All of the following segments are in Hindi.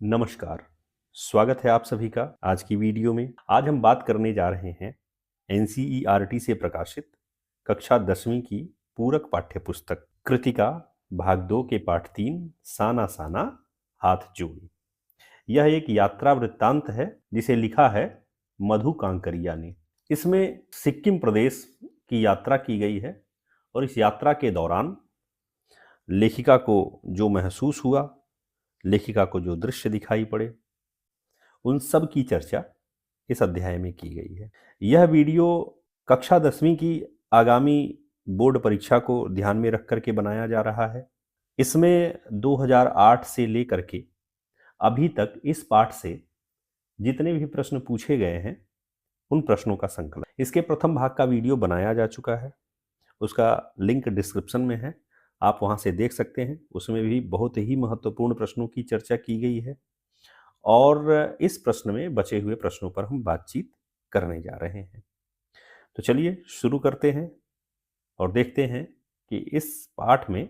नमस्कार। स्वागत है आप सभी का आज की वीडियो में। आज हम बात करने जा रहे हैं एनसीईआरटी से प्रकाशित कक्षा 10वीं की पूरक पाठ्य पुस्तक कृतिका भाग 2 के पाठ 3 साना साना हाथ जोड़ी। यह एक यात्रा वृत्तांत है जिसे लिखा है मधु कांकरिया ने। इसमें सिक्किम प्रदेश की यात्रा की गई है और इस यात्रा के दौरान लेखिका को जो महसूस हुआ, लेखिका को जो दृश्य दिखाई पड़े, उन सब की चर्चा इस अध्याय में की गई है। यह वीडियो कक्षा 10वीं की आगामी बोर्ड परीक्षा को ध्यान में रख करके बनाया जा रहा है। इसमें 2008 से लेकर के अभी तक इस पाठ से जितने भी प्रश्न पूछे गए हैं उन प्रश्नों का संकलन। इसके प्रथम भाग का वीडियो बनाया जा चुका है, उसका लिंक डिस्क्रिप्शन में है, आप वहां से देख सकते हैं। उसमें भी बहुत ही महत्वपूर्ण प्रश्नों की चर्चा की गई है और इस प्रश्न में बचे हुए प्रश्नों पर हम बातचीत करने जा रहे हैं। तो चलिए शुरू करते हैं और देखते हैं कि इस पाठ में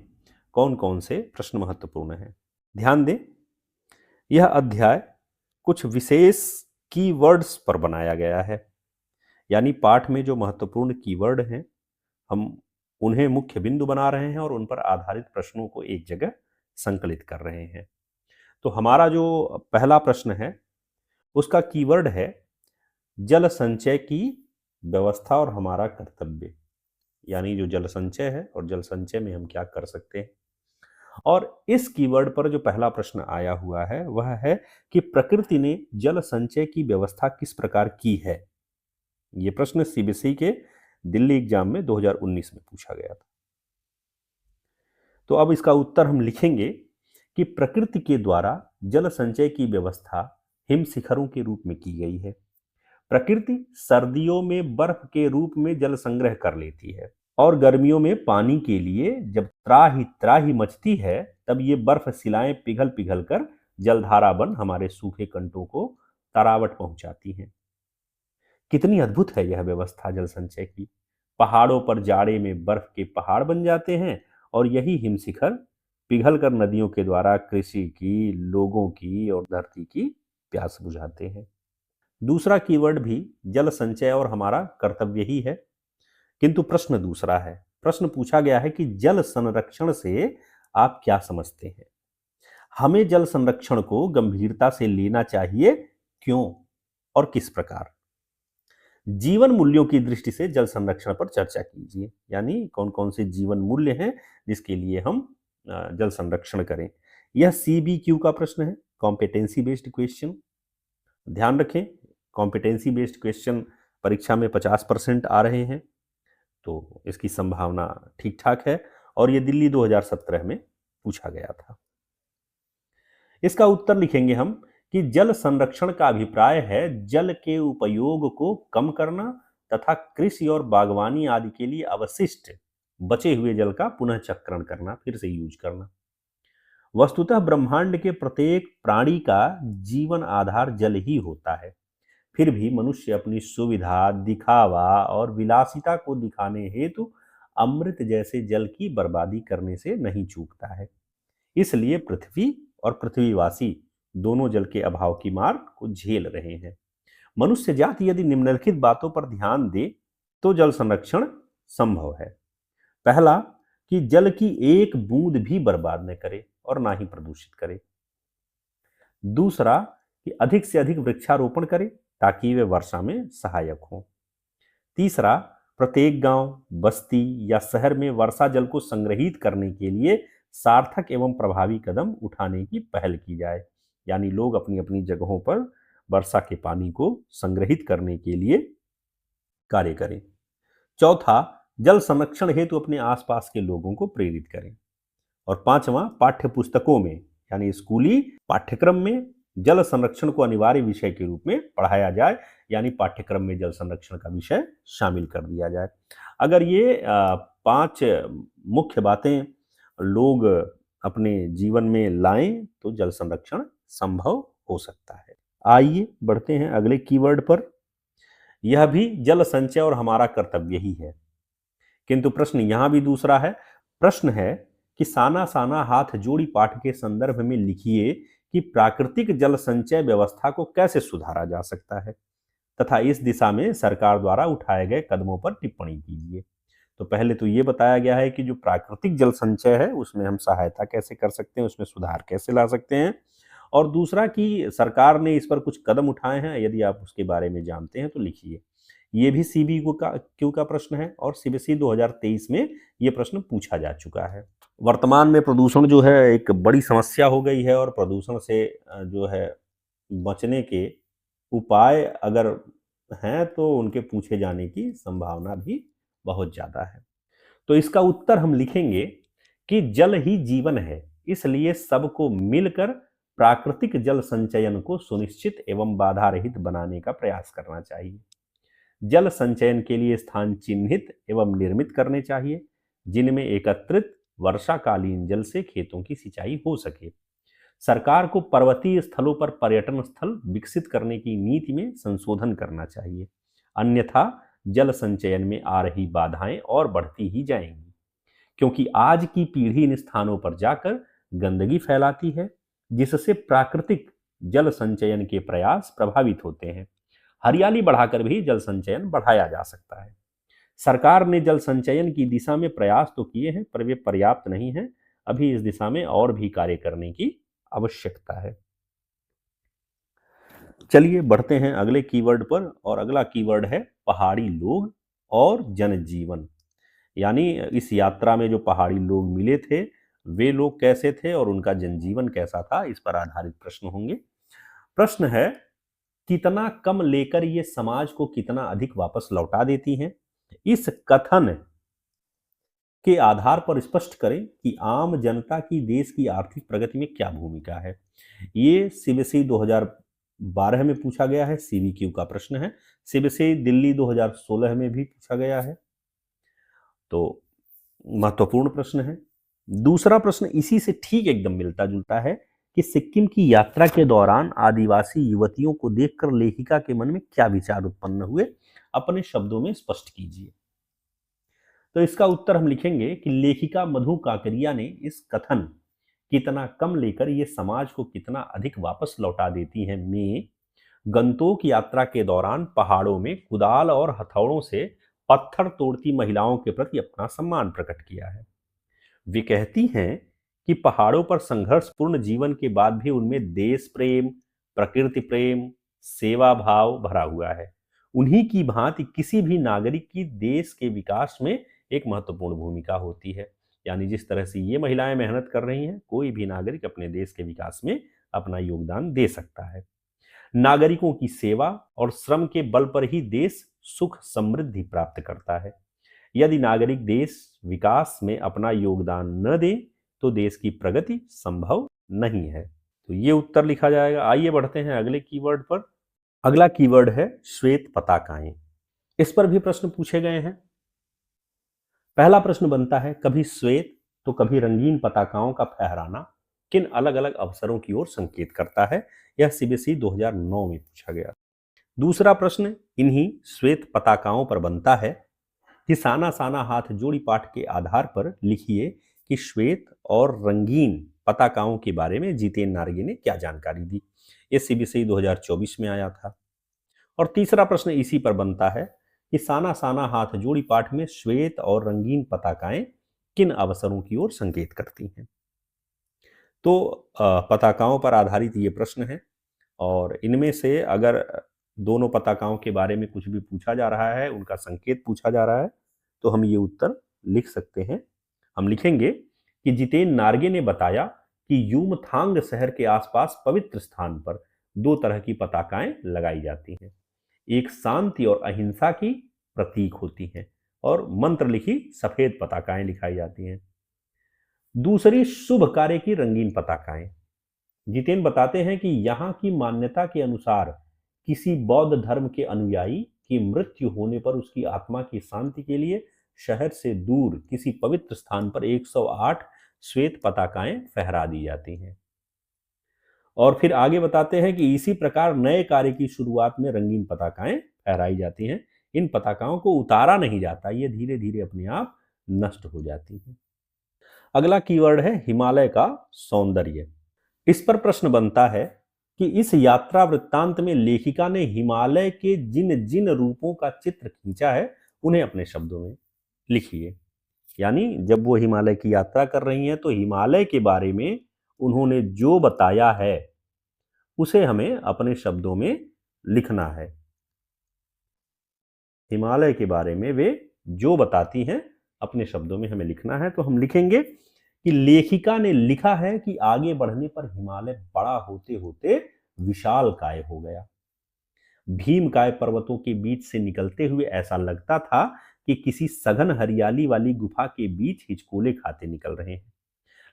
कौन कौन से प्रश्न महत्वपूर्ण हैं। ध्यान दें, यह अध्याय कुछ विशेष कीवर्ड्स पर बनाया गया है, यानी पाठ में जो महत्वपूर्ण कीवर्ड हैं हम उन्हें मुख्य बिंदु बना रहे हैं और उन पर आधारित प्रश्नों को एक जगह संकलित कर रहे हैं। तो हमारा जो पहला प्रश्न है उसका कीवर्ड है जल संचय की व्यवस्था और हमारा कर्तव्य, यानी जो जल संचय है और जल संचय में हम क्या कर सकते हैं। और इस कीवर्ड पर जो पहला प्रश्न आया हुआ है वह है कि प्रकृति ने जल संचय की व्यवस्था किस प्रकार की है। यह प्रश्न सीबीएसई के दिल्ली एग्जाम में 2019 में पूछा गया था। तो अब इसका उत्तर हम लिखेंगे कि प्रकृति के द्वारा जल संचय की व्यवस्था हिम शिखरों के रूप में की गई है। प्रकृति सर्दियों में बर्फ के रूप में जल संग्रह कर लेती है और गर्मियों में पानी के लिए जब त्राही त्राही मचती है तब ये बर्फ शिलाएं पिघल पिघल कर जलधारा बन हमारे सूखे कंटों को तरावट पहुंचाती हैं। कितनी अद्भुत है यह व्यवस्था जल संचय की। पहाड़ों पर जाड़े में बर्फ के पहाड़ बन जाते हैं और यही हिमशिखर पिघलकर नदियों के द्वारा कृषि की, लोगों की और धरती की प्यास बुझाते हैं। दूसरा कीवर्ड भी जल संचय और हमारा कर्तव्य ही है, किंतु प्रश्न दूसरा है। प्रश्न पूछा गया है कि जल संरक्षण से आप क्या समझते हैं। हमें जल संरक्षण को गंभीरता से लेना चाहिए, क्यों और किस प्रकार। जीवन मूल्यों की दृष्टि से जल संरक्षण पर चर्चा कीजिए, यानी कौन कौन से जीवन मूल्य हैं जिसके लिए हम जल संरक्षण करें। यह सीबीक्यू का प्रश्न है, कॉम्पिटेंसी बेस्ड क्वेश्चन। ध्यान रखें, कॉम्पिटेंसी बेस्ड क्वेश्चन परीक्षा में 50% आ रहे हैं, तो इसकी संभावना ठीक ठाक है और ये दिल्ली 2017 में पूछा गया था। इसका उत्तर लिखेंगे हम कि जल संरक्षण का अभिप्राय है जल के उपयोग को कम करना तथा कृषि और बागवानी आदि के लिए अवशिष्ट बचे हुए जल का पुनः चक्रण करना, फिर से यूज करना। वस्तुतः ब्रह्मांड के प्रत्येक प्राणी का जीवन आधार जल ही होता है, फिर भी मनुष्य अपनी सुविधा, दिखावा और विलासिता को दिखाने हेतु अमृत जैसे जल की बर्बादी करने से नहीं चूकता है। इसलिए पृथ्वी और पृथ्वीवासी दोनों जल के अभाव की मार को झेल रहे हैं। मनुष्य जाति यदि निम्नलिखित बातों पर ध्यान दे तो जल संरक्षण संभव है। पहला, कि जल की एक बूंद भी बर्बाद न करे और ना ही प्रदूषित करे। दूसरा, कि अधिक से अधिक वृक्षारोपण करे ताकि वे वर्षा में सहायक हों। तीसरा, प्रत्येक गांव, बस्ती या शहर में वर्षा जल को संग्रहित करने के लिए सार्थक एवं प्रभावी कदम उठाने की पहल की जाए, यानी लोग अपनी अपनी जगहों पर वर्षा के पानी को संग्रहित करने के लिए कार्य करें। चौथा, जल संरक्षण हेतु अपने आसपास के लोगों को प्रेरित करें। और पांचवा, पाठ्य पुस्तकों में यानी स्कूली पाठ्यक्रम में जल संरक्षण को अनिवार्य विषय के रूप में पढ़ाया जाए, यानी पाठ्यक्रम में जल संरक्षण का विषय शामिल कर दिया जाए। अगर ये 5 मुख्य बातें लोग अपने जीवन में लाएं तो जल संरक्षण संभव हो सकता है। आइए बढ़ते हैं अगले कीवर्ड पर। यह भी जल संचय और हमारा कर्तव्य ही है, किंतु प्रश्न यहां भी दूसरा है। प्रश्न है कि साना साना हाथ जोड़ी पाठ के संदर्भ में लिखिए कि प्राकृतिक जल संचय व्यवस्था को कैसे सुधारा जा सकता है तथा इस दिशा में सरकार द्वारा उठाए गए कदमों पर टिप्पणी कीजिए। तो पहले तो ये बताया गया है कि जो प्राकृतिक जल संचय है उसमें हम सहायता कैसे कर सकते हैं, उसमें सुधार कैसे ला सकते हैं, और दूसरा कि सरकार ने इस पर कुछ कदम उठाए हैं, यदि आप उसके बारे में जानते हैं तो लिखिए। ये भी सीबीक्यू का प्रश्न है और सीबीएसई 2023 में ये प्रश्न पूछा जा चुका है। वर्तमान में प्रदूषण जो है एक बड़ी समस्या हो गई है और प्रदूषण से जो है बचने के उपाय अगर हैं तो उनके पूछे जाने की संभावना भी बहुत ज़्यादा है। तो इसका उत्तर हम लिखेंगे कि जल ही जीवन है, इसलिए सबको मिलकर प्राकृतिक जल संचयन को सुनिश्चित एवं बाधा रहित बनाने का प्रयास करना चाहिए। जल संचयन के लिए स्थान चिन्हित एवं निर्मित करने चाहिए जिनमें एकत्रित वर्षाकालीन जल से खेतों की सिंचाई हो सके। सरकार को पर्वतीय स्थलों पर पर्यटन स्थल विकसित करने की नीति में संशोधन करना चाहिए, अन्यथा जल संचयन में आ रही बाधाएं और बढ़ती ही जाएंगी, क्योंकि आज की पीढ़ी इन स्थानों पर जाकर गंदगी फैलाती है जिससे प्राकृतिक जल संचयन के प्रयास प्रभावित होते हैं। हरियाली बढ़ाकर भी जल संचयन बढ़ाया जा सकता है। सरकार ने जल संचयन की दिशा में प्रयास तो किए हैं पर वे पर्याप्त नहीं हैं। अभी इस दिशा में और भी कार्य करने की आवश्यकता है। चलिए बढ़ते हैं अगले कीवर्ड पर, और अगला कीवर्ड है पहाड़ी लोग और जनजीवन। यानी इस यात्रा में जो पहाड़ी लोग मिले थे वे लोग कैसे थे और उनका जनजीवन कैसा था, इस पर आधारित प्रश्न होंगे। प्रश्न है, कितना कम लेकर ये समाज को कितना अधिक वापस लौटा देती हैं। इस कथन के आधार पर स्पष्ट करें कि आम जनता की देश की आर्थिक प्रगति में क्या भूमिका है। ये सीबीएसई 2012 में पूछा गया है, सीबीक्यू का प्रश्न है। सीबीएसई दिल्ली 2016 में भी पूछा गया है, तो महत्वपूर्ण प्रश्न है। दूसरा प्रश्न इसी से ठीक एकदम मिलता जुलता है कि सिक्किम की यात्रा के दौरान आदिवासी युवतियों को देखकर लेखिका के मन में क्या विचार उत्पन्न हुए, अपने शब्दों में स्पष्ट कीजिए। तो इसका उत्तर हम लिखेंगे कि लेखिका मधु काकरिया ने इस कथन कितना कम लेकर ये समाज को कितना अधिक वापस लौटा देती हैं में गंतोक यात्रा के दौरान पहाड़ों में कुदाल और हथौड़ों से पत्थर तोड़ती महिलाओं के प्रति अपना सम्मान प्रकट किया है। वे कहती हैं कि पहाड़ों पर संघर्षपूर्ण जीवन के बाद भी उनमें देश प्रेम, प्रकृति प्रेम, सेवा भाव भरा हुआ है। उन्हीं की भांति किसी भी नागरिक की देश के विकास में एक महत्वपूर्ण भूमिका होती है। यानी जिस तरह से ये महिलाएं मेहनत कर रही हैं, कोई भी नागरिक अपने देश के विकास में अपना योगदान दे सकता है। नागरिकों की सेवा और श्रम के बल पर ही देश सुख समृद्धि प्राप्त करता है। यदि नागरिक देश विकास में अपना योगदान न दे तो देश की प्रगति संभव नहीं है। तो ये उत्तर लिखा जाएगा। आइए बढ़ते हैं अगले कीवर्ड पर। अगला कीवर्ड है श्वेत पताकाएं। इस पर भी प्रश्न पूछे गए हैं। पहला प्रश्न बनता है, कभी श्वेत तो कभी रंगीन पताकाओं का फहराना किन अलग अलग अवसरों की ओर संकेत करता है। यह सीबीएसई 2009 में पूछा गया। दूसरा प्रश्न इन्हीं श्वेत पताकाओं पर बनता है कि साना साना हाथ जोड़ी पाठ के आधार पर लिखिए कि श्वेत और रंगीन पताकाओं के बारे में जितेन नार्गे ने क्या जानकारी दी। ये सीबीएसई 2024 में आया था। और तीसरा प्रश्न इसी पर बनता है कि साना साना हाथ जोड़ी पाठ में श्वेत और रंगीन पताकाएं किन अवसरों की ओर संकेत करती हैं। तो पताकाओं पर आधारित ये प्रश्न है और इनमें से अगर दोनों पताकाओं के बारे में कुछ भी पूछा जा रहा है, उनका संकेत पूछा जा रहा है, तो हम ये उत्तर लिख सकते हैं। हम लिखेंगे कि जितेन नार्गे ने बताया कि यूमथांग शहर के आसपास पवित्र स्थान पर दो तरह की पताकाएं लगाई जाती हैं। एक शांति और अहिंसा की प्रतीक होती हैं और मंत्र लिखी सफेद पताकाएं लिखाई जाती हैं। दूसरी शुभ कार्य की रंगीन पताकाएं। जितेन बताते हैं कि यहाँ की मान्यता के अनुसार किसी बौद्ध धर्म के अनुयायी की मृत्यु होने पर उसकी आत्मा की शांति के लिए शहर से दूर किसी पवित्र स्थान पर 108 श्वेत पताकाएं फहरा दी जाती हैं। और फिर आगे बताते हैं कि इसी प्रकार नए कार्य की शुरुआत में रंगीन पताकाएं फहराई जाती हैं। इन पताकाओं को उतारा नहीं जाता, ये धीरे धीरे अपने आप नष्ट हो जाती हैं। अगला कीवर्ड है हिमालय का सौंदर्य। इस पर प्रश्न बनता है कि इस यात्रा वृत्तांत में लेखिका ने हिमालय के जिन जिन रूपों का चित्र खींचा है उन्हें अपने शब्दों में लिखिए। यानी जब वो हिमालय की यात्रा कर रही हैं तो हिमालय के बारे में उन्होंने जो बताया है उसे हमें अपने शब्दों में लिखना है। हिमालय के बारे में वे जो बताती हैं अपने शब्दों में हमें लिखना है। तो हम लिखेंगे कि लेखिका ने लिखा है कि आगे बढ़ने पर हिमालय बड़ा होते होते विशालकाय हो गया। भीमकाय पर्वतों के बीच से निकलते हुए ऐसा लगता था कि किसी सघन हरियाली वाली गुफा के बीच हिचकोले खाते निकल रहे हैं।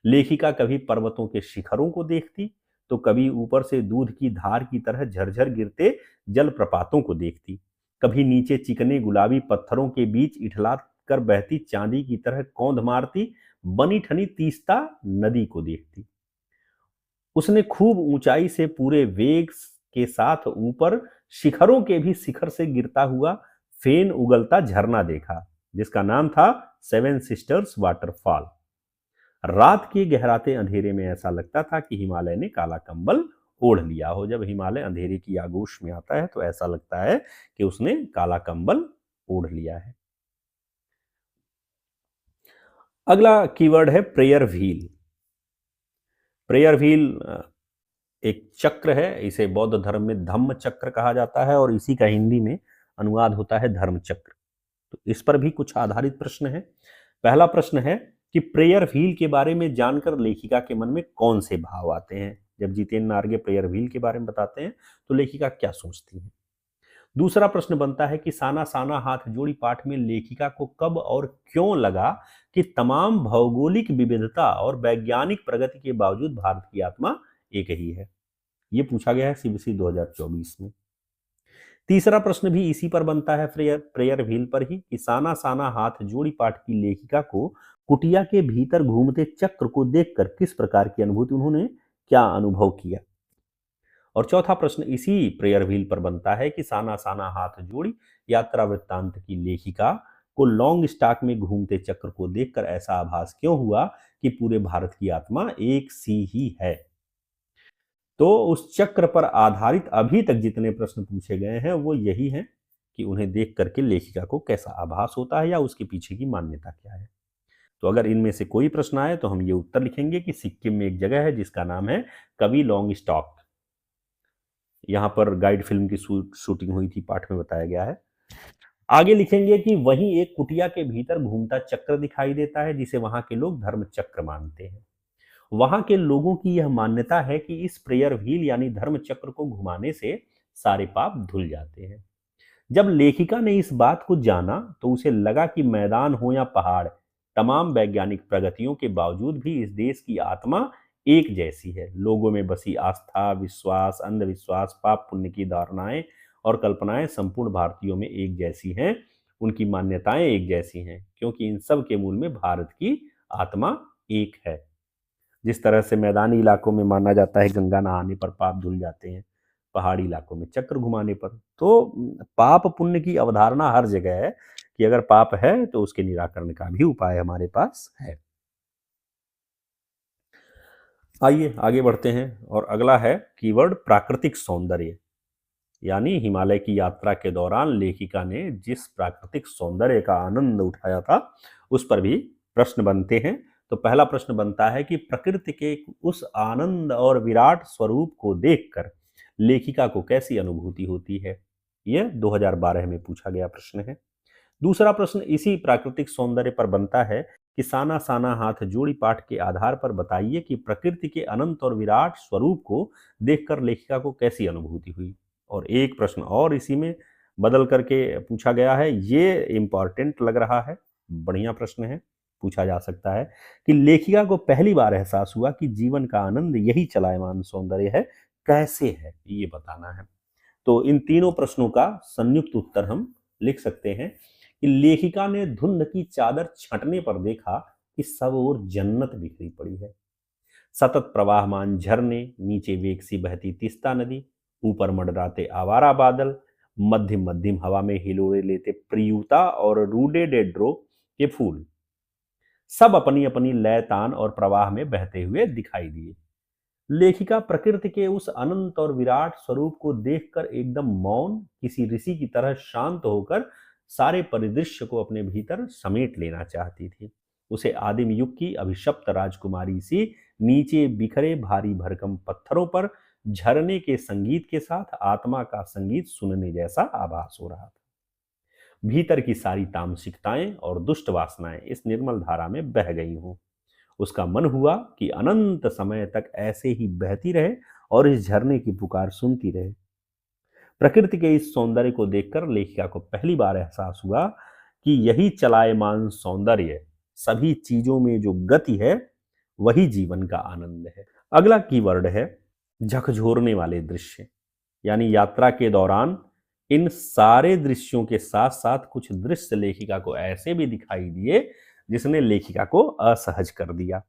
लेखिका कभी पर्वतों के शिखरों को देखती तो कभी ऊपर से दूध की धार की तरह झरझर गिरते जलप्रपातों को देखती, कभी नीचे चिकने गुलाबी पत्थरों के बीच इठला कर बहती चांदी की तरह कौंध मारती बनी ठनी तीस्ता नदी को देखती। उसने खूब ऊंचाई से पूरे वेग के साथ ऊपर शिखरों के भी शिखर से गिरता हुआ फेन उगलता झरना देखा, जिसका नाम था सेवन सिस्टर्स वाटरफॉल। रात के गहराते अंधेरे में ऐसा लगता था कि हिमालय ने काला कंबल ओढ़ लिया हो। जब हिमालय अंधेरे की आगोश में आता है तो ऐसा लगता है कि उसने काला कंबल ओढ़ लिया है। अगला कीवर्ड है प्रेयर व्हील। प्रेयर व्हील एक चक्र है, इसे बौद्ध धर्म में धम्म चक्र कहा जाता है और इसी का हिंदी में अनुवाद होता है धर्म चक्र। तो इस पर भी कुछ आधारित प्रश्न है। पहला प्रश्न है कि प्रेयर व्हील के बारे में जानकर लेखिका के मन में कौन से भाव आते हैं। जब जितेंद्र नारगे प्रेयर व्हील के बारे में बताते हैं तो लेखिका क्या सोचती है। दूसरा प्रश्न बनता है कि साना साना हाथ जोड़ी पाठ में लेखिका को कब और क्यों लगा कि तमाम भौगोलिक विविधता और वैज्ञानिक प्रगति के बावजूद भारत की आत्मा एक ही है। ये पूछा गया है सीबीएसई 2024 में। तीसरा प्रश्न भी इसी पर बनता है, प्रेयर व्हील पर ही, कि साना साना हाथ जोड़ी पाठ की लेखिका को कुटिया के भीतर घूमते चक्र को देखकर किस प्रकार की अनुभूति, उन्होंने क्या अनुभव किया। और चौथा प्रश्न इसी प्रेयर व्हील पर बनता है कि साना साना हाथ जोड़ी यात्रा वृत्तांत की लेखिका को लॉन्ग स्टॉक में घूमते चक्र को देखकर ऐसा आभास क्यों हुआ कि पूरे भारत की आत्मा एक सी ही है। तो उस चक्र पर आधारित अभी तक जितने प्रश्न पूछे गए हैं वो यही हैं कि उन्हें देख करके लेखिका को कैसा आभास होता है या उसके पीछे की मान्यता क्या है। तो अगर इनमें से कोई प्रश्न आए तो हम ये उत्तर लिखेंगे कि सिक्किम में एक जगह है जिसका नाम है कवि लॉन्ग स्टॉक। यहाँ पर गाइड फिल्म की शूटिंग हुई थी, पाठ में बताया गया है। आगे लिखेंगे कि वहीं एक कुटिया के भीतर घूमता चक्र दिखाई देता है जिसे वहां के लोग धर्म चक्र मानते हैं। वहां के लोगों की यह मान्यता है कि इस प्रेयर व्हील यानी धर्म चक्र को घुमाने से सारे पाप धुल जाते हैं। जब लेखिका ने इस बात को जाना तो उसे लगा कि मैदान हो या पहाड़, तमाम वैज्ञानिक प्रगतियों के बावजूद भी इस देश की आत्मा एक जैसी है। लोगों में बसी आस्था, विश्वास, अंधविश्वास, पाप पुण्य की धारणाएं और कल्पनाएं संपूर्ण भारतीयों में एक जैसी हैं। उनकी मान्यताएं एक जैसी हैं क्योंकि इन सब के मूल में भारत की आत्मा एक है। जिस तरह से मैदानी इलाकों में माना जाता है गंगा नहाने पर पाप धुल जाते हैं, पहाड़ी इलाकों में चक्र घुमाने पर, तो पाप पुण्य की अवधारणा हर जगह है कि अगर पाप है तो उसके निराकरण का भी उपाय हमारे पास है। आइए आगे बढ़ते हैं और अगला है कीवर्ड प्राकृतिक सौंदर्य। यानी हिमालय की यात्रा के दौरान लेखिका ने जिस प्राकृतिक सौंदर्य का आनंद उठाया था उस पर भी प्रश्न बनते हैं। तो पहला प्रश्न बनता है कि प्रकृति के उस आनंद और विराट स्वरूप को देखकर लेखिका को कैसी अनुभूति होती है। यह 2012 में पूछा गया प्रश्न है। दूसरा प्रश्न इसी प्राकृतिक सौंदर्य पर बनता है कि साना साना हाथ जोड़ी पाठ के आधार पर बताइए कि प्रकृति के अनंत और विराट स्वरूप को देखकर लेखिका को कैसी अनुभूति हुई। और एक प्रश्न और इसी में बदल करके पूछा गया है, ये इंपॉर्टेंट लग रहा है, बढ़िया प्रश्न है, पूछा जा सकता है कि लेखिका को पहली बार एहसास हुआ कि जीवन का आनंद यही चलायमान सौंदर्य है, कैसे है ये बताना है। तो इन तीनों प्रश्नों का संयुक्त उत्तर हम लिख सकते हैं कि लेखिका ने धुंध की चादर छंटने पर देखा कि सब ओर जन्नत बिखरी पड़ी है। सतत प्रवाहमान झरने, नीचे वेग सी बहती तीस्ता नदी, ऊपर मंडराते आवारा बादल, मध्यम मध्यम हवा में हिलोरे लेते प्रियुता और रूडेडेड्रो के फूल, सब अपनी अपनी लय तान और प्रवाह में बहते हुए दिखाई दिए। लेखिका प्रकृति के उस अनंत और विराट स्वरूप को देखकर एकदम मौन, किसी ऋषि की तरह शांत होकर सारे परिदृश्य को अपने भीतर समेट लेना चाहती थी। उसे आदिम युग की अभिशप्त राजकुमारी सी नीचे बिखरे भारी भरकम पत्थरों पर झरने के संगीत के साथ आत्मा का संगीत सुनने जैसा आभास हो रहा था। भीतर की सारी तामसिकताएं और दुष्ट वासनाएं इस निर्मल धारा में बह गई हों। उसका मन हुआ कि अनंत समय तक ऐसे ही बहती रहे और इस झरने की पुकार सुनती रहे। प्रकृति के इस सौंदर्य को देखकर लेखिका को पहली बार एहसास हुआ कि यही चलायमान सौंदर्य, सभी चीजों में जो गति है, वही जीवन का आनंद है। अगला कीवर्ड है झकझोरने वाले दृश्य। यानी यात्रा के दौरान इन सारे दृश्यों के साथ साथ कुछ दृश्य लेखिका को ऐसे भी दिखाई दिए जिसने लेखिका को असहज कर दिया।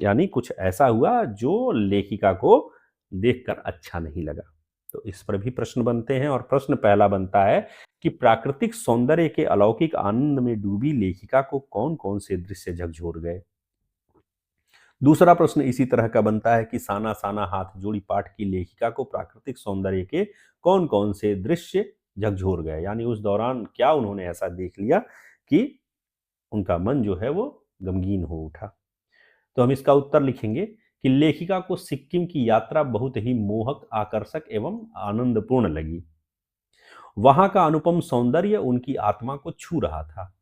यानी कुछ ऐसा हुआ जो लेखिका को देखकर अच्छा नहीं लगा। तो इस पर भी प्रश्न बनते हैं और प्रश्न पहला बनता है कि प्राकृतिक सौंदर्य के अलौकिक आनंद में डूबी लेखिका को कौन कौन से दृश्य झकझोर गए। दूसरा प्रश्न इसी तरह का बनता है कि साना साना हाथ जोड़ी पाठ की लेखिका को प्राकृतिक सौंदर्य के कौन कौन से दृश्य झकझोर गए। यानी उस दौरान क्या उन्होंने ऐसा देख लिया कि उनका मन जो है वो गमगीन हो उठा। तो हम इसका उत्तर लिखेंगे कि लेखिका को सिक्किम की यात्रा बहुत ही मोहक, आकर्षक एवं आनंदपूर्ण लगी। वहां का अनुपम सौंदर्य उनकी आत्मा को छू रहा था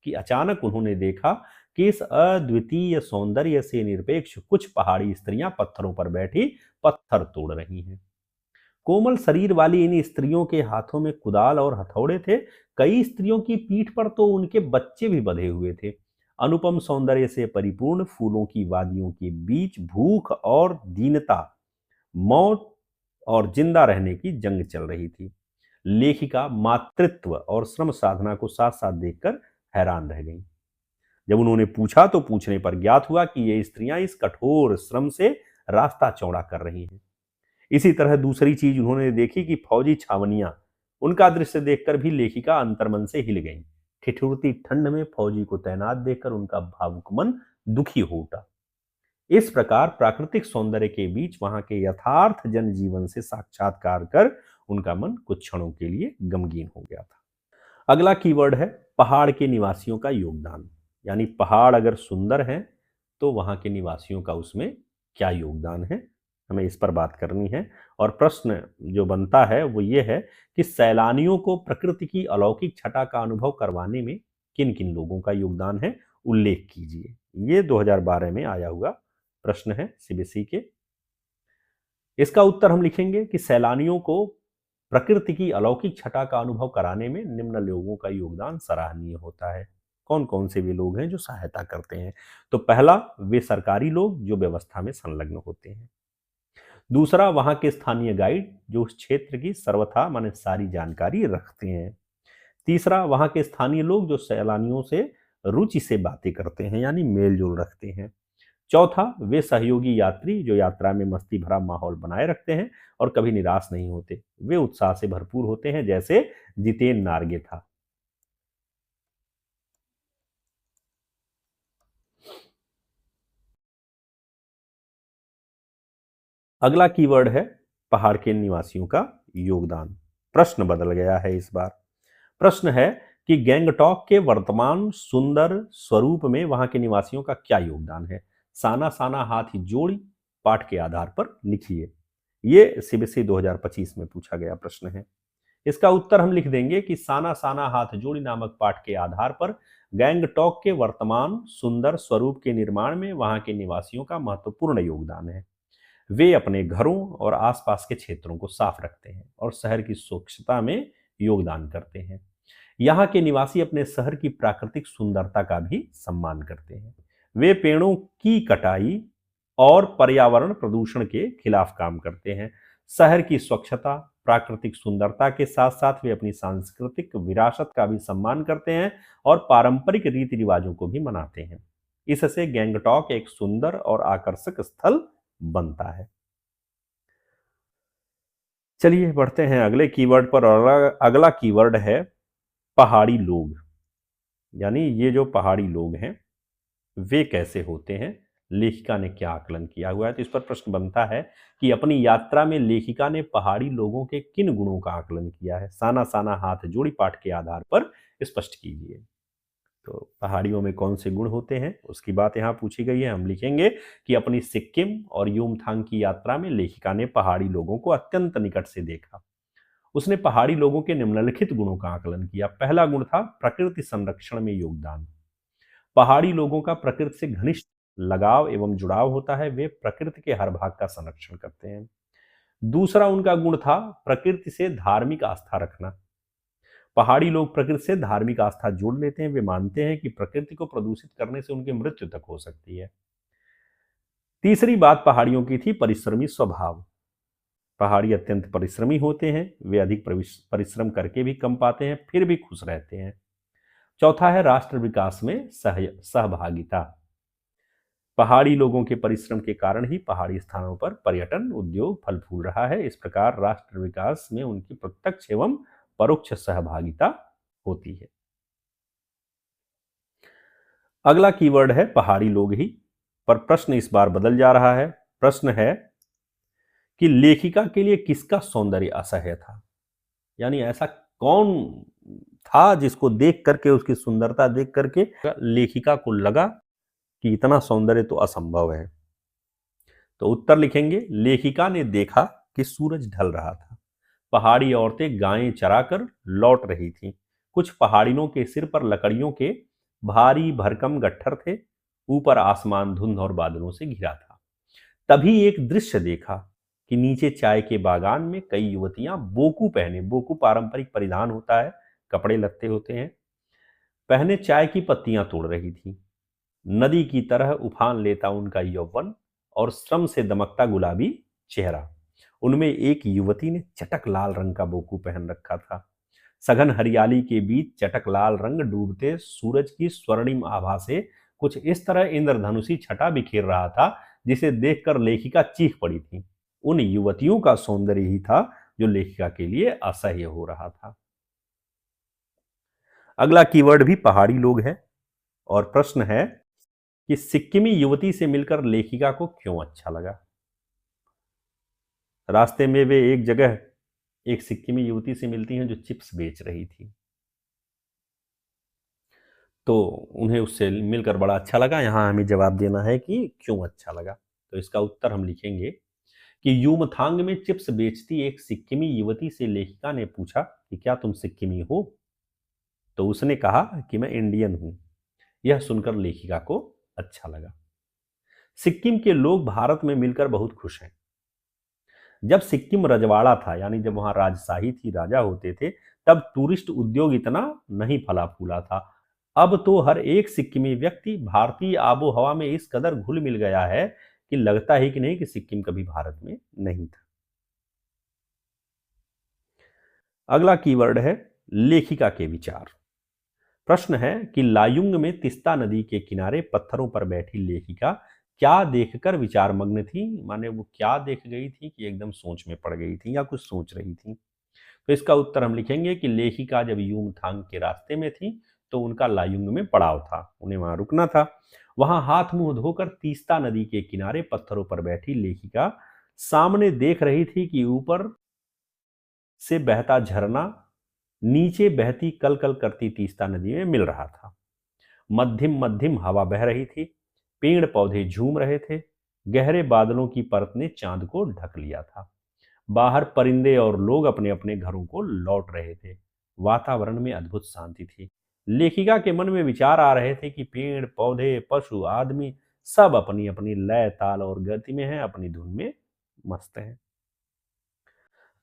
कि अचानक उन्होंने देखा कि इस अद्वितीय सौंदर्य से निरपेक्ष कुछ पहाड़ी स्त्रियां पत्थरों पर बैठी पत्थर तोड़ रही हैं। कोमल शरीर वाली इन स्त्रियों के हाथों में कुदाल और हथौड़े थे। कई स्त्रियों की पीठ पर तो उनके बच्चे भी बंधे हुए थे। अनुपम सौंदर्य से परिपूर्ण फूलों की वादियों के बीच भूख और दीनता, मौत और जिंदा रहने की जंग चल रही थी। लेखिका मातृत्व और श्रम साधना को साथ साथ देखकर हैरान रह गई। जब उन्होंने पूछा तो पूछने पर ज्ञात हुआ कि ये स्त्रियां इस कठोर श्रम से रास्ता चौड़ा कर रही हैं। इसी तरह दूसरी चीज उन्होंने देखी कि फौजी छावनियां, उनका दृश्य देखकर भी लेखिका अंतर्मन से हिल गई। ठिठुरती ठंड में फौजी को तैनात देखकर उनका भावुक मन दुखी हो उठा। इस प्रकार प्राकृतिक सौंदर्य के बीच वहां के यथार्थ जनजीवन से साक्षात्कार कर उनका मन कुछ क्षणों के लिए गमगीन हो गया था। अगला कीवर्ड है पहाड़ के निवासियों का योगदान। यानी पहाड़ अगर सुंदर हैं तो वहां के निवासियों का उसमें क्या योगदान है, हमें इस पर बात करनी है। और प्रश्न जो बनता है वो ये है कि सैलानियों को प्रकृति की अलौकिक छटा का अनुभव करवाने में किन किन लोगों का योगदान है, उल्लेख कीजिए। ये 2012 में आया हुआ प्रश्न है सीबीएसई के। इसका उत्तर हम लिखेंगे कि सैलानियों को प्रकृति की अलौकिक छटा का अनुभव कराने में निम्न लोगों का योगदान सराहनीय होता है। कौन कौन से वे लोग हैं जो सहायता करते हैं? तो पहला, वे सरकारी लोग जो व्यवस्था में संलग्न होते हैं। दूसरा, वहां के स्थानीय गाइड जो उस क्षेत्र की सर्वथा माने सारी जानकारी रखते हैं। तीसरा, वहां के स्थानीय लोग जो सैलानियों से रुचि से बातें करते हैं यानी मेल जोल रखते हैं। चौथा, वे सहयोगी यात्री जो यात्रा में मस्ती भरा माहौल बनाए रखते हैं और कभी निराश नहीं होते। वे उत्साह से भरपूर होते हैं जैसे जितेन नारगे था। अगला कीवर्ड है पहाड़ के निवासियों का योगदान। प्रश्न बदल गया है इस बार। प्रश्न है कि गैंगटॉक के वर्तमान सुंदर स्वरूप में वहां के निवासियों का क्या योगदान है। साना साना हाथ जोड़ी पाठ के आधार पर लिखिए। ये सीबीएसई 2025 में पूछा गया प्रश्न है। इसका उत्तर हम लिख देंगे कि साना साना हाथ जोड़ी नामक पाठ के आधार पर गैंगटॉक के वर्तमान सुंदर स्वरूप के निर्माण में वहां के निवासियों का महत्वपूर्ण योगदान है। वे अपने घरों और आसपास के क्षेत्रों को साफ रखते हैं और शहर की स्वच्छता में योगदान करते हैं। यहाँ के निवासी अपने शहर की प्राकृतिक सुंदरता का भी सम्मान करते हैं। वे पेड़ों की कटाई और पर्यावरण प्रदूषण के खिलाफ काम करते हैं। शहर की स्वच्छता, प्राकृतिक सुंदरता के साथ साथ वे अपनी सांस्कृतिक विरासत का भी सम्मान करते हैं और पारंपरिक रीति रिवाजों को भी मनाते हैं। इससे गैंगटॉक एक सुंदर और आकर्षक स्थल बनता है। चलिए बढ़ते हैं अगले कीवर्ड पर और अगला कीवर्ड है पहाड़ी लोग। यानी ये जो पहाड़ी लोग हैं वे कैसे होते हैं, लेखिका ने क्या आकलन किया हुआ है? तो इस पर प्रश्न बनता है कि अपनी यात्रा में लेखिका ने पहाड़ी लोगों के किन गुणों का आकलन किया है? साना साना हाथ जोड़ी पाठ के आधार पर स्पष्ट कीजिए। तो पहाड़ियों में कौन से गुण होते हैं उसकी बात यहाँ पूछी गई है। हम लिखेंगे कि अपनी सिक्किम और यूमथांग की यात्रा में लेखिका ने पहाड़ी लोगों को अत्यंत निकट से देखा। उसने पहाड़ी लोगों के निम्नलिखित गुणों का आकलन किया। पहला गुण था प्रकृति संरक्षण में योगदान। पहाड़ी लोगों का प्रकृति से घनिष्ठ लगाव एवं जुड़ाव होता है, वे प्रकृति के हर भाग का संरक्षण करते हैं। दूसरा उनका गुण था प्रकृति से धार्मिक आस्था रखना। पहाड़ी लोग प्रकृति से धार्मिक आस्था जोड़ लेते हैं, वे मानते हैं कि प्रकृति को प्रदूषित करने से उनकी मृत्यु तक हो सकती है। तीसरी बात पहाड़ियों की थी परिश्रमी स्वभाव। पहाड़ी अत्यंत परिश्रमी होते हैं, वे अधिक परिश्रम करके भी कम पाते हैं, फिर भी खुश रहते हैं। चौथा है राष्ट्र विकास में सहभागिता। पहाड़ी लोगों के परिश्रम के कारण ही पहाड़ी स्थानों पर पर्यटन उद्योग फल फूल रहा है। इस प्रकार राष्ट्र विकास में उनकी प्रत्यक्ष एवं परोक्ष सहभागिता होती है। अगला कीवर्ड है पहाड़ी लोग ही, पर प्रश्न इस बार बदल जा रहा है। प्रश्न है कि लेखिका के लिए किसका सौंदर्य असह्य था? यानी ऐसा कौन था जिसको देख करके, उसकी सुंदरता देख करके लेखिका को लगा कि इतना सौंदर्य तो असंभव है। तो उत्तर लिखेंगे, लेखिका ने देखा कि सूरज ढल रहा था। पहाड़ी औरतें गायें चराकर लौट रही थीं। कुछ पहाड़ियों के सिर पर लकड़ियों के भारी भरकम गट्ठर थे। ऊपर आसमान धुंध और बादलों से घिरा था। तभी एक दृश्य देखा कि नीचे चाय के बागान में कई युवतियां बोकू पहने, बोकू पारंपरिक परिधान होता है, कपड़े लत्ते होते हैं, पहने चाय की पत्तियां तोड़ रही थीं। नदी की तरह उफान लेता उनका यौवन और श्रम से दमकता गुलाबी चेहरा। उनमें एक युवती ने चटक लाल रंग का बोकू पहन रखा था। सघन हरियाली के बीच चटक लाल रंग डूबते सूरज की स्वर्णिम आभा से कुछ इस तरह इंद्रधनुषी छटा बिखेर रहा था जिसे देखकर लेखिका चीख पड़ी थी। उन युवतियों का सौंदर्य ही था जो लेखिका के लिए असह्य हो रहा था। अगला कीवर्ड भी पहाड़ी लोग है और प्रश्न है कि सिक्किमी युवती से मिलकर लेखिका को क्यों अच्छा लगा? रास्ते में वे एक जगह एक सिक्किमी युवती से मिलती हैं जो चिप्स बेच रही थी, तो उन्हें उससे मिलकर बड़ा अच्छा लगा। यहाँ हमें जवाब देना है कि क्यों अच्छा लगा। तो इसका उत्तर हम लिखेंगे कि यूमथांग में चिप्स बेचती एक सिक्किमी युवती से लेखिका ने पूछा कि क्या तुम सिक्किमी हो? तो उसने कहा कि मैं इंडियन हूं। यह सुनकर लेखिका को अच्छा लगा। सिक्किम के लोग भारत में मिलकर बहुत खुश हैं। जब सिक्किम रजवाड़ा था, यानी जब वहां राजशाही थी, राजा होते थे, तब टूरिस्ट उद्योग इतना नहीं फला फूला था। अब तो हर एक सिक्किमी व्यक्ति भारतीय आबो हवा में इस कदर घुल मिल गया है कि लगता ही कि नहीं कि सिक्किम कभी भारत में नहीं था। अगला कीवर्ड है लेखिका के विचार। प्रश्न है कि लायुंग में तिस्ता नदी के किनारे पत्थरों पर बैठी लेखिका क्या देखकर विचार मग्न थी? माने वो क्या देख गई थी कि एकदम सोच में पड़ गई थी या कुछ सोच रही थी? तो इसका उत्तर हम लिखेंगे कि लेखिका जब यूमथांग के रास्ते में थी तो उनका लायुंग में पड़ाव था, उन्हें वहां रुकना था। वहां हाथ मुंह धोकर तीस्ता नदी के किनारे पत्थरों पर बैठी लेखिका सामने देख रही थी कि ऊपर से बहता झरना नीचे बहती कल कल करती तीस्ता नदी में मिल रहा था। मध्यम मध्यम हवा बह रही थी, पेड़ पौधे झूम रहे थे, गहरे बादलों की परत ने चांद को ढक लिया था। बाहर परिंदे और लोग अपने अपने घरों को लौट रहे थे। वातावरण में अद्भुत शांति थी। लेखिका के मन में विचार आ रहे थे कि पेड़ पौधे पशु आदमी सब अपनी अपनी लय ताल और गति में हैं, अपनी धुन में मस्त हैं।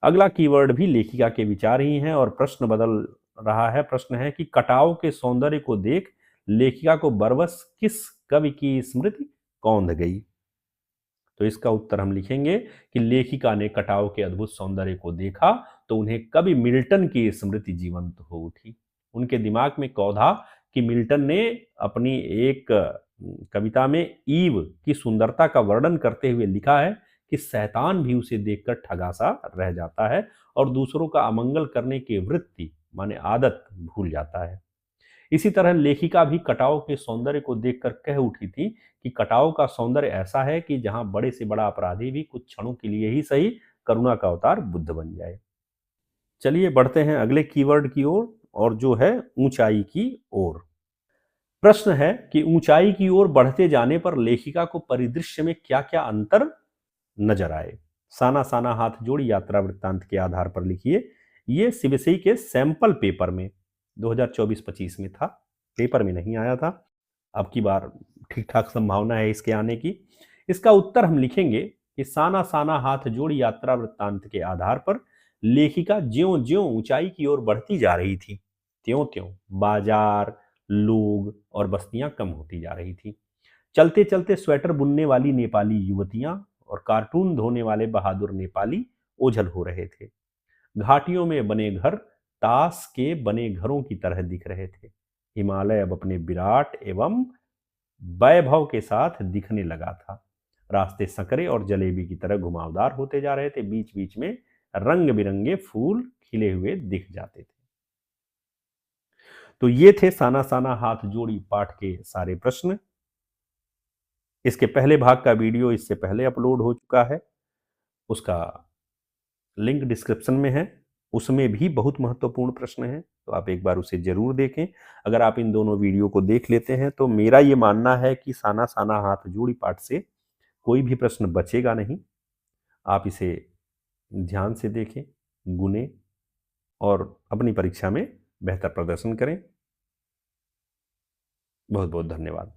अगला कीवर्ड भी लेखिका के विचार ही हैं और प्रश्न बदल रहा है। प्रश्न है कि कटाव के सौंदर्य को देख लेखिका को बरबस किस कवि की स्मृति कौंध गई? तो इसका उत्तर हम लिखेंगे कि लेखिका ने कटाव के अद्भुत सौंदर्य को देखा तो उन्हें कवि मिल्टन की स्मृति जीवंत हो उठी। उनके दिमाग में कौधा कि मिल्टन ने अपनी एक कविता में ईव की सुंदरता का वर्णन करते हुए लिखा है कि शैतान भी उसे देखकर ठगा सा रह जाता है और दूसरों का अमंगल करने की वृत्ति माने आदत भूल जाता है। इसी तरह लेखिका भी कटाव के सौंदर्य को देखकर कह उठी थी कि कटाव का सौंदर्य ऐसा है कि जहां बड़े से बड़ा अपराधी भी कुछ क्षणों के लिए ही सही करुणा का अवतार बुद्ध बन जाए। चलिए बढ़ते हैं अगले कीवर्ड की ओर, और जो है ऊंचाई की ओर। प्रश्न है कि ऊंचाई की ओर बढ़ते जाने पर लेखिका को परिदृश्य में क्या क्या अंतर नजर आए। साना साना हाथ जोड़ी यात्रा वृत्तांत के आधार पर लिखिए। ये सीबीएसई के सैंपल पेपर में 2024-25 में था, पेपर में नहीं आया था। अब की बार ठीक ठाक संभावना है इसके आने की। इसका उत्तर हम लिखेंगे कि साना साना हाथ जोड़ी यात्रा वृत्तांत के आधार पर लेखिका ज्यों ज्यों ऊंचाई की ओर बढ़ती जा रही थी, त्यों त्यों बाजार, लोग और बस्तियां कम होती जा रही थी। चलते चलते स्वेटर बुनने वाली नेपाली युवतियां और कार्टून धोने वाले बहादुर नेपाली ओझल हो रहे थे। घाटियों में बने घर ताश के बने घरों की तरह दिख रहे थे। हिमालय अब अपने विराट एवं वैभव के साथ दिखने लगा था। रास्ते सकरे और जलेबी की तरह घुमावदार होते जा रहे थे। बीच बीच में रंग बिरंगे फूल खिले हुए दिख जाते थे। तो ये थे साना साना हाथ जोड़ी पाठ के सारे प्रश्न। इसके पहले भाग का वीडियो इससे पहले अपलोड हो चुका है, उसका लिंक डिस्क्रिप्शन में है। उसमें भी बहुत महत्वपूर्ण प्रश्न हैं, तो आप एक बार उसे जरूर देखें। अगर आप इन दोनों वीडियो को देख लेते हैं तो मेरा ये मानना है कि साना साना हाथ जोड़ी पाठ से कोई भी प्रश्न बचेगा नहीं। आप इसे ध्यान से देखें, गुने और अपनी परीक्षा में बेहतर प्रदर्शन करें। बहुत बहुत धन्यवाद।